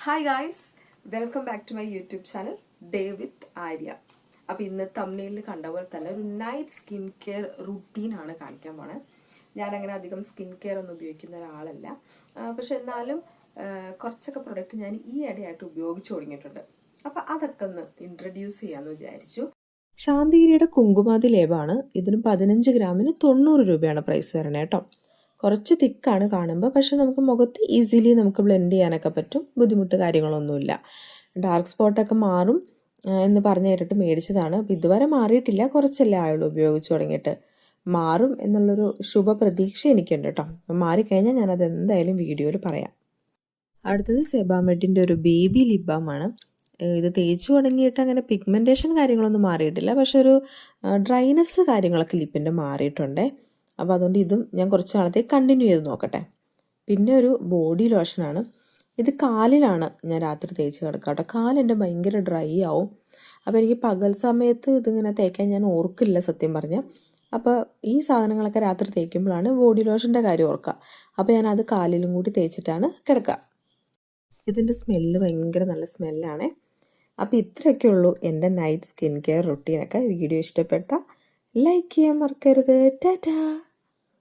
Hi guys, welcome back to my YouTube channel day with Arya. അപ്പോൾ ഇന്ന് തംബ്നെയിലിൽ കണ്ട പോലെ തന്നെ ഒരു നൈറ്റ് സ്കിൻ കെയർ റുട്ടീനാണ് കാണിക്കാൻ പോണത്. ഞാനങ്ങനെ അധികം സ്കിൻ കെയർ ഒന്നും ഉപയോഗിക്കുന്ന ഒരാളല്ല, പക്ഷെ എന്നാലും കുറച്ചൊക്കെ പ്രൊഡക്റ്റ് ഞാൻ ഈ ഇടയായിട്ട് ഉപയോഗിച്ചു തുടങ്ങിയിട്ടുണ്ട്. അപ്പോൾ അതൊക്കെ ഒന്ന് ഇൻട്രൊഡ്യൂസ് ചെയ്യാമെന്ന് വിചാരിച്ചു. ശാന്തിഗിരിയുടെ കുങ്കുമാതി ലേപമാണ്. ഇതിന് 15 ഗ്രാമിന് 90 രൂപയാണ് പ്രൈസ് വരണേ കേട്ടോ. കുറച്ച് തിക്കാണ് കാണുമ്പോൾ, പക്ഷെ നമുക്ക് മുഖത്ത് ഈസിലി നമുക്ക് ബ്ലെൻഡ് ചെയ്യാനൊക്കെ പറ്റും. ബുദ്ധിമുട്ട് കാര്യങ്ങളൊന്നുമില്ല. ഡാർക്ക് സ്പോട്ടൊക്കെ മാറും എന്ന് പറഞ്ഞു കേട്ടിട്ട് മേടിച്ചതാണ്. അപ്പോൾ ഇതുവരെ മാറിയിട്ടില്ല, കുറച്ചല്ലേ ആയുള്ളൂ ഉപയോഗിച്ച് തുടങ്ങിയിട്ട്. മാറും എന്നുള്ളൊരു ശുഭപ്രതീക്ഷ എനിക്കുണ്ട് കേട്ടോ. അപ്പം മാറിക്കഴിഞ്ഞാൽ ഞാനത് എന്തായാലും വീഡിയോയിൽ പറയാം. അടുത്തത് സെബാമെഡിൻ്റെ ഒരു ബേബി ലിപ് ബാമാണ്. ഇത് തേച്ച് തുടങ്ങിയിട്ട് അങ്ങനെ പിഗ്മെൻറ്റേഷൻ കാര്യങ്ങളൊന്നും മാറിയിട്ടില്ല, പക്ഷെ ഒരു ഡ്രൈനെസ് കാര്യങ്ങളൊക്കെ ലിപ്പിൻ്റെ മാറിയിട്ടുണ്ട്. അപ്പോൾ അതുകൊണ്ട് ഇതും ഞാൻ കുറച്ച് നാളത്തേക്ക് കണ്ടിന്യൂ ചെയ്ത് നോക്കട്ടെ. പിന്നെ ഒരു ബോഡി ലോഷനാണ്. ഇത് കാലിലാണ് ഞാൻ രാത്രി തേച്ച് കിടക്കുക കേട്ടോ. കാലെൻ്റെ ഭയങ്കര ഡ്രൈ ആവും. അപ്പോൾ എനിക്ക് പകൽ സമയത്ത് ഇതിങ്ങനെ തേക്കാൻ ഞാൻ ഓർക്കില്ല സത്യം പറഞ്ഞാൽ. അപ്പോൾ ഈ സാധനങ്ങളൊക്കെ രാത്രി തേക്കുമ്പോഴാണ് ബോഡി ലോഷൻ്റെ കാര്യം ഓർക്കുക. അപ്പോൾ ഞാനത് കാലിലും കൂടി തേച്ചിട്ടാണ് കിടക്കുക. ഇതിൻ്റെ സ്മെല്ല് ഭയങ്കര നല്ല സ്മെല്ലാണ്. അപ്പോൾ ഇത്രയൊക്കെ ഉള്ളൂ എൻ്റെ നൈറ്റ് സ്കിൻ കെയർ റുട്ടീനൊക്കെ. വീഡിയോ ഇഷ്ടപ്പെട്ട ലൈക്ക് ചെയ്യാൻ മറക്കരുത്. ടാറ്റാ.